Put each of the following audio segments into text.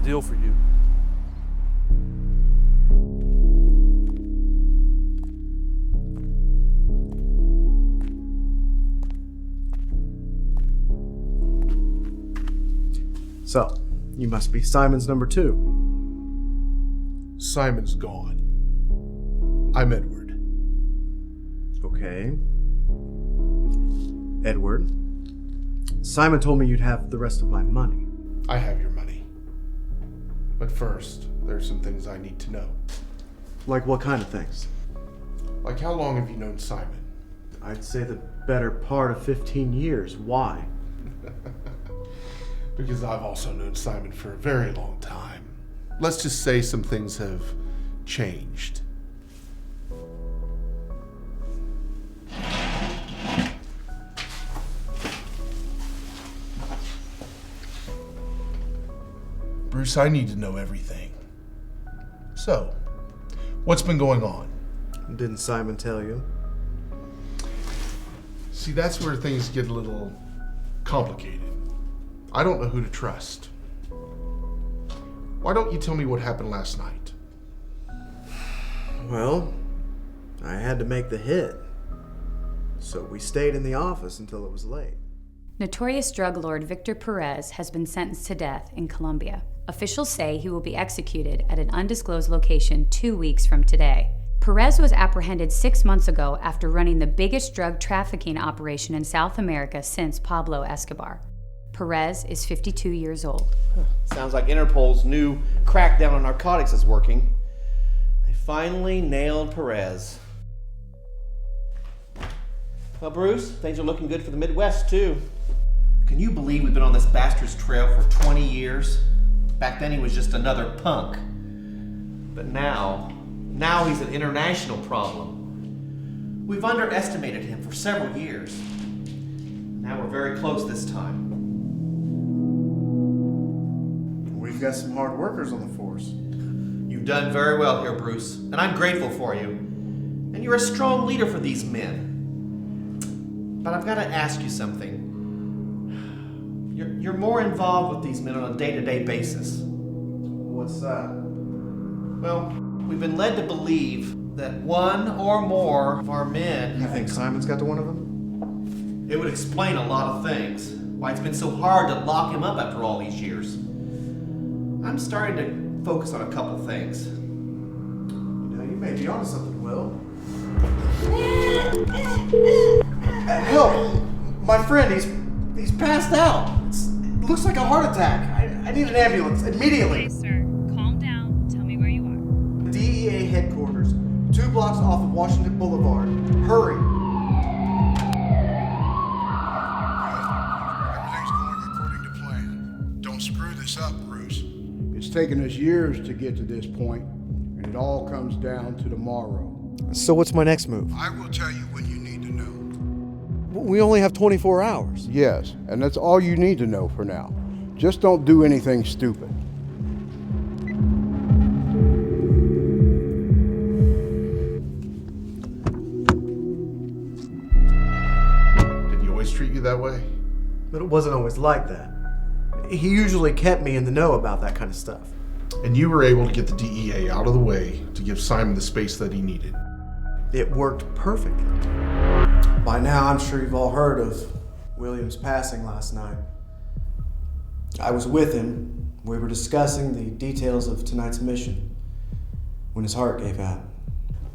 deal for you. So, you must be Simon's number 2. Simon's gone. I'm Edward. Okay. Edward. Simon told me you'd have the rest of my money. I have your money. But first, there are some things I need to know. Like what kind of things? Like, how long have you known Simon? I'd say the better part of 15 years. Why? Because I've also known Simon for a very long time. Let's just say some things have changed. Bruce, I need to know everything. So, what's been going on? Didn't Simon tell you? See, that's where things get a little complicated. I don't know who to trust. Why don't you tell me what happened last night? Well, I had to make the hit. So we stayed in the office until it was late. Notorious drug lord Victor Perez has been sentenced to death in Colombia. Officials say he will be executed at an undisclosed location 2 weeks from today. Perez was apprehended 6 months ago after running the biggest drug trafficking operation in South America since Pablo Escobar. Perez is 52 years old. Sounds like Interpol's new crackdown on narcotics is working. They finally nailed Perez. Well, Bruce, things are looking good for the Midwest, too. Can you believe we've been on this bastard's trail for 20 years? Back then he was just another punk. But now he's an international problem. We've underestimated him for several years. Now we're very close this time. We've got some hard workers on the force. You've done very well here, Bruce, and I'm grateful for you. And you're a strong leader for these men. But I've got to ask you something. You're more involved with these men on a day-to-day basis. What's that? Well, we've been led to believe that one or more of our men... You think Simon's got to one of them? It would explain a lot of things. Why it's been so hard to lock him up after all these years. I'm starting to focus on a couple things. You know, you may be onto something, Will. Help! My friend, he's passed out. It looks like a heart attack. I need an ambulance immediately. Okay, sir. Calm down. Tell me where you are. DEA headquarters, 2 blocks off of Washington Boulevard. Hurry. Everything's going according to plan. Don't screw this up, Bruce. It's taken us years to get to this point, and it all comes down to tomorrow. So what's my next move? I will tell you when you need to know. We only have 24 hours. Yes, and that's all you need to know for now. Just don't do anything stupid. Did he always treat you that way? But it wasn't always like that. He usually kept me in the know about that kind of stuff. And you were able to get the DEA out of the way to give Simon the space that he needed. It worked perfectly. By now, I'm sure you've all heard of William's passing last night. I was with him. We were discussing the details of tonight's mission when his heart gave out.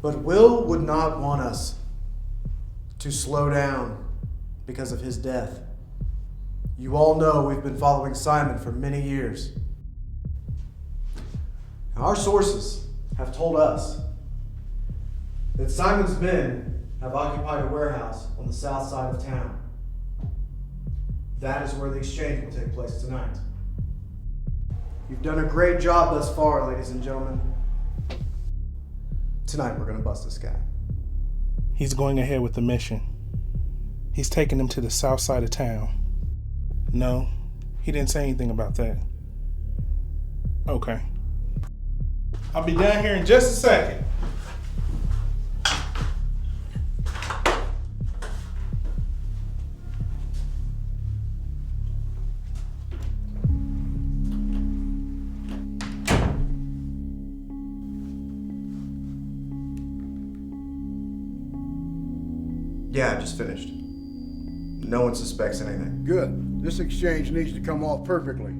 But Will would not want us to slow down because of his death. You all know we've been following Simon for many years. Now, our sources have told us that Simon's men have occupied a warehouse on the south side of town. That is where the exchange will take place tonight. You've done a great job thus far, ladies and gentlemen. Tonight we're going to bust this guy. He's going ahead with the mission. He's taking them to the south side of town. No, he didn't say anything about that. Okay. I'll be down here in just a second. Yeah, I just finished. No one suspects anything. Good. This exchange needs to come off perfectly.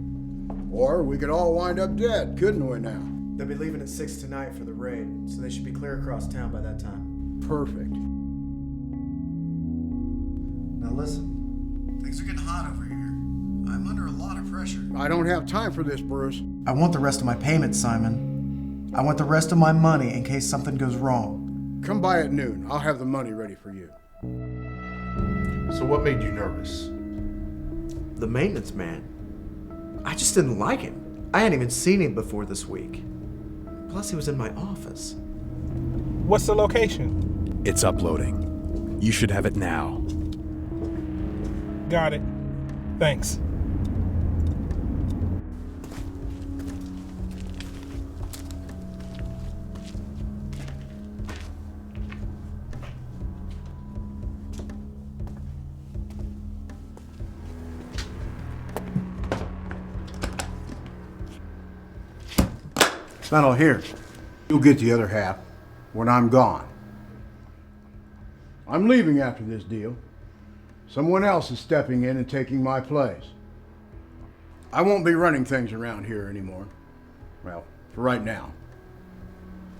Or we could all wind up dead, couldn't we now? They'll be leaving at 6 tonight for the raid, so they should be clear across town by that time. Perfect. Now listen, things are getting hot over here. I'm under a lot of pressure. I don't have time for this, Bruce. I want the rest of my payment, Simon. I want the rest of my money in case something goes wrong. Come by at noon. I'll have the money ready for you. So what made you nervous? The maintenance man. I just didn't like him. I hadn't even seen him before this week. Plus, he was in my office. What's the location? It's uploading. You should have it now. Got it. Thanks. It's not all here. You'll get the other half when I'm gone. I'm leaving after this deal. Someone else is stepping in and taking my place. I won't be running things around here anymore. Well, for right now.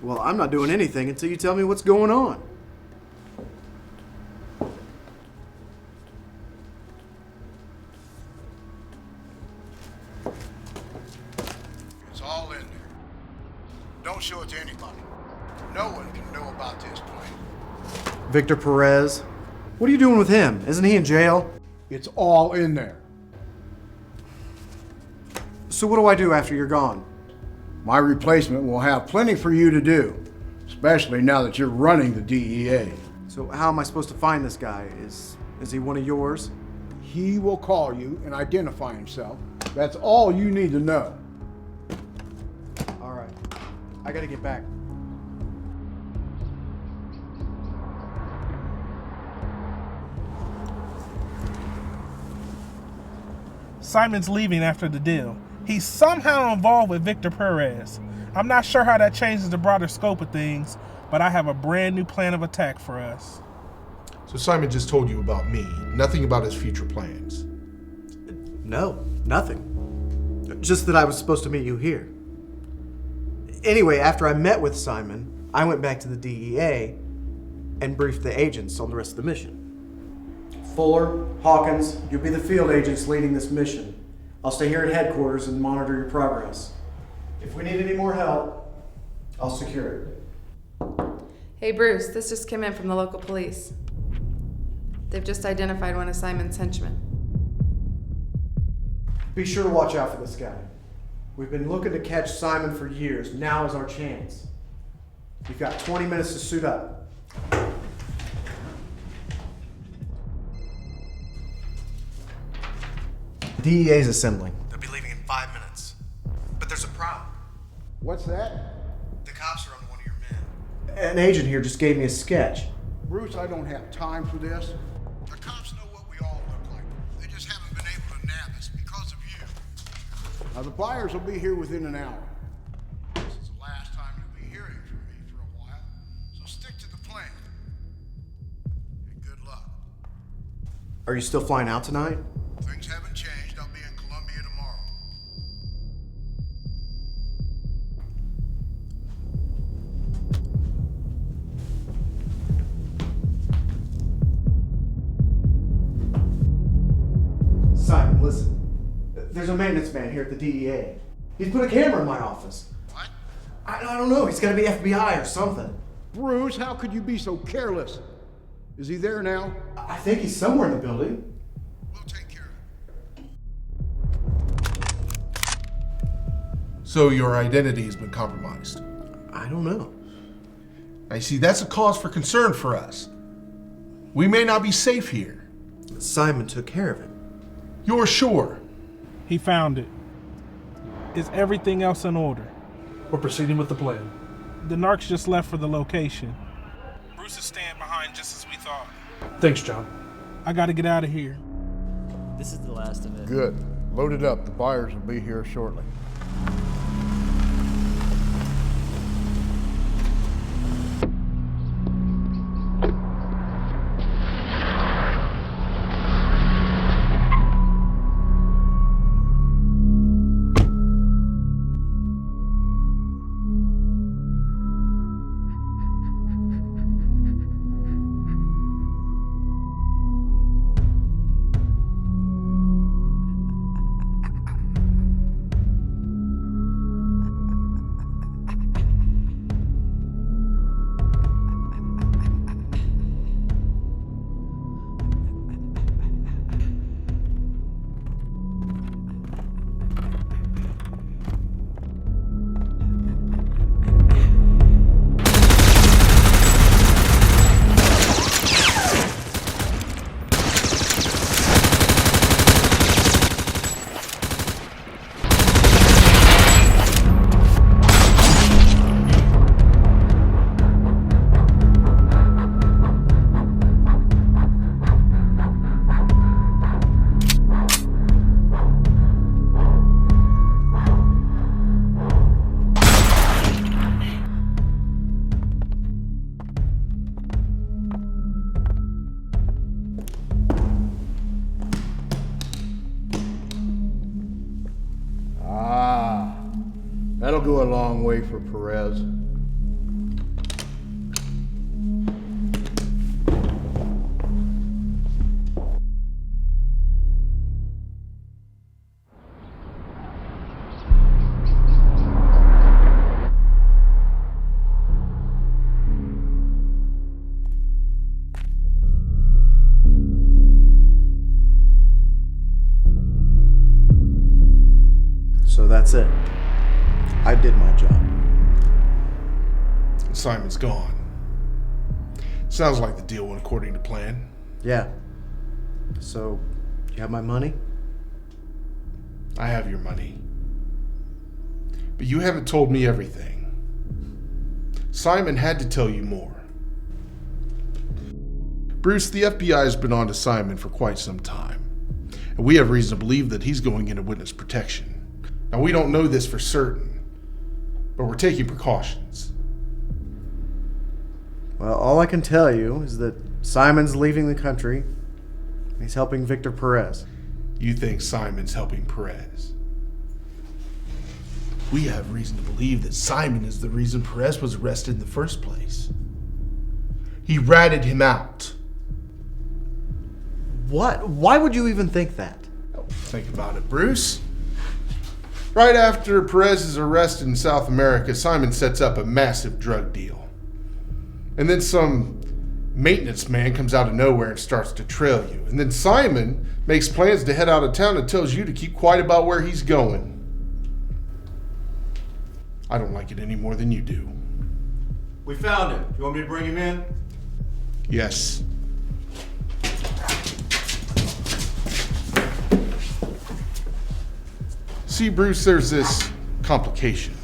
Well, I'm not doing anything until you tell me what's going on. It's all in there. Don't show it to anybody. No one can know about this plan. Victor Perez. What are you doing with him? Isn't he in jail? It's all in there. So what do I do after you're gone? My replacement will have plenty for you to do, especially now that you're running the DEA. So how am I supposed to find this guy? Is he one of yours? He will call you and identify himself. That's all you need to know. All right. I gotta get back. Simon's leaving after the deal. He's somehow involved with Victor Perez. I'm not sure how that changes the broader scope of things, but I have a brand new plan of attack for us. So Simon just told you about me, nothing about his future plans. No, nothing. Just that I was supposed to meet you here. Anyway, after I met with Simon, I went back to the DEA and briefed the agents on the rest of the mission. Fuller, Hawkins, you'll be the field agents leading this mission. I'll stay here at headquarters and monitor your progress. If we need any more help, I'll secure it. Hey Bruce, this just came in from the local police. They've just identified one of Simon's henchmen. Be sure to watch out for this guy. We've been looking to catch Simon for years. Now is our chance. You've got 20 minutes to suit up. DEA's assembling. They'll be leaving in 5 minutes. But there's a problem. What's that? The cops are on one of your men. An agent here just gave me a sketch. Bruce, I don't have time for this. The cops know what we all look like. They just haven't been able to nab us because of you. Now, the buyers will be here within an hour. This is the last time you'll be hearing from me for a while, so stick to the plan. And good luck. Are you still flying out tonight? Things haven't changed. I'll be in Columbia tomorrow. Simon, listen. There's a maintenance man here at the DEA. He's put a camera in my office. What? I don't know. He's got to be FBI or something. Bruce, how could you be so careless? Is he there now? I think he's somewhere in the building. We'll take care of it. So your identity has been compromised. I don't know. I see, that's a cause for concern for us. We may not be safe here. Simon took care of it. You're sure? He found it. Is everything else in order? We're proceeding with the plan. The narcs just left for the location. Bruce is staying behind just as we thought. Thanks, John. I gotta get out of here. This is the last of it. Good. Load it up. The buyers will be here shortly. go a long way for Perez. So that's it. I did my job. Simon's gone. Sounds like the deal went according to plan. Yeah. So, you have my money? I have your money. But you haven't told me everything. Simon had to tell you more. Bruce, the FBI has been on to Simon for quite some time, and we have reason to believe that he's going into witness protection. Now, we don't know this for certain, but we're taking precautions. Well, all I can tell you is that Simon's leaving the country. He's helping Victor Perez. You think Simon's helping Perez? We have reason to believe that Simon is the reason Perez was arrested in the first place. He ratted him out. What? Why would you even think that? Think about it, Bruce. Right after Perez is arrested in South America, Simon sets up a massive drug deal. And then some maintenance man comes out of nowhere and starts to trail you. And then Simon makes plans to head out of town and tells you to keep quiet about where he's going. I don't like it any more than you do. We found him. You want me to bring him in? Yes. See, Bruce, there's this complication.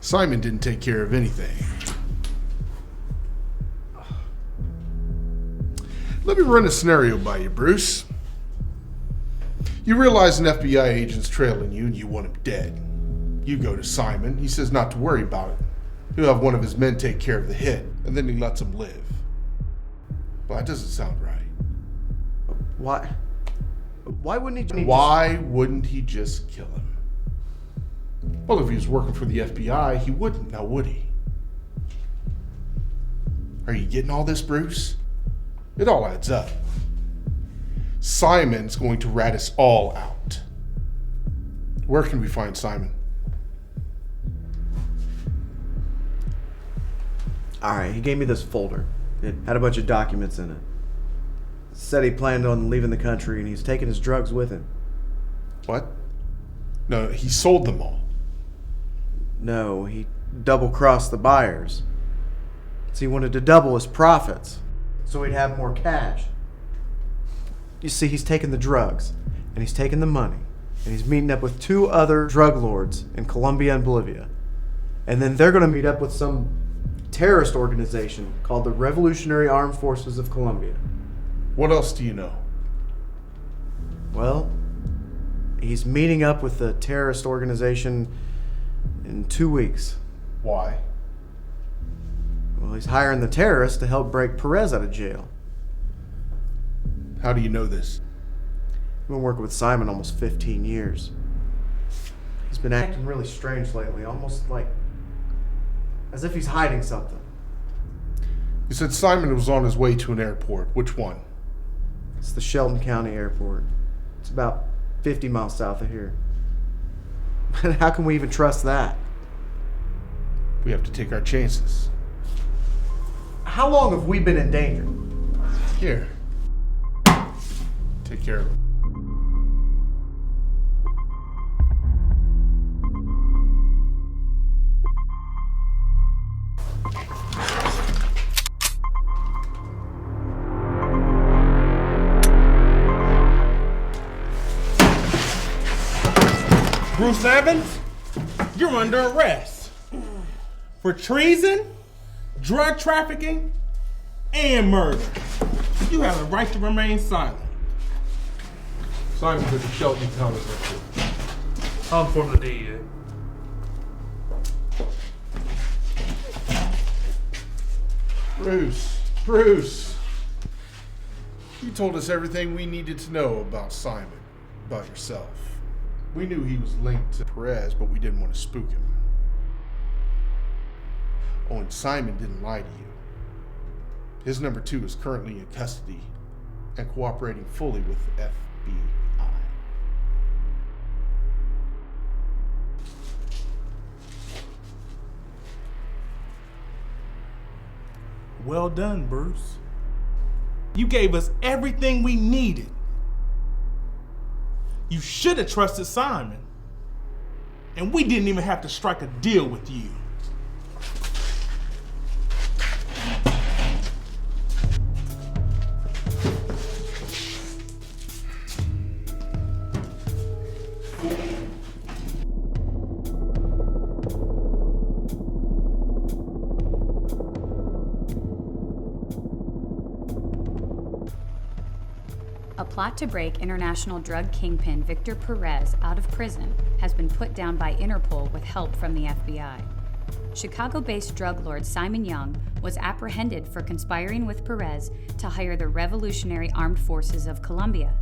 Simon didn't take care of anything. Let me run a scenario by you, Bruce. You realize an FBI agent's trailing you and you want him dead. You go to Simon. He says not to worry about it. He'll have one of his men take care of the hit, and then he lets him live. Well, that doesn't sound right. Why? Why wouldn't he? Why wouldn't he just kill him? Well, if he was working for the FBI, he wouldn't, now would he? Are you getting all this, Bruce? It all adds up. Simon's going to rat us all out. Where can we find Simon? Alright, he gave me this folder. It had a bunch of documents in it. Said he planned on leaving the country and he's taking his drugs with him. What? No, he sold them all. No, he double-crossed the buyers. So he wanted to double his profits, so he'd have more cash. You see, he's taking the drugs, and he's taking the money, and he's meeting up with 2 other drug lords in Colombia and Bolivia. And then they're going to meet up with some terrorist organization called the Revolutionary Armed Forces of Colombia. What else do you know? Well, he's meeting up with the terrorist organization in 2 weeks. Why? Well, he's hiring the terrorists to help break Perez out of jail. How do you know this? I've been working with Simon almost 15 years. He's been acting really strange lately, almost like as if he's hiding something. You said Simon was on his way to an airport. Which one? It's the Shelton County Airport. It's about 50 miles south of here. But how can we even trust that? We have to take our chances. How long have we been in danger? Here. Take care of it. Bruce Evans, you're under arrest for treason, drug trafficking, and murder. You have a right to remain silent. Simon's at the Shelton County Airport. I'll inform the DEA. Bruce. You told us everything we needed to know about Simon, about yourself. We knew he was linked to Perez, but we didn't want to spook him. Oh, and Simon didn't lie to you. His number 2 is currently in custody and cooperating fully with the FBI. Well done, Bruce. You gave us everything we needed. You should have trusted Simon. And we didn't even have to strike a deal with you. A plot to break international drug kingpin Victor Perez out of prison has been put down by Interpol with help from the FBI. Chicago-based drug lord Simon Young was apprehended for conspiring with Perez to hire the Revolutionary Armed Forces of Colombia.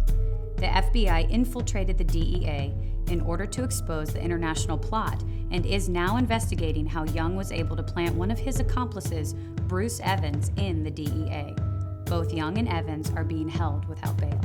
The FBI infiltrated the DEA in order to expose the international plot and is now investigating how Young was able to plant one of his accomplices, Bruce Evans, in the DEA. Both Young and Evans are being held without bail.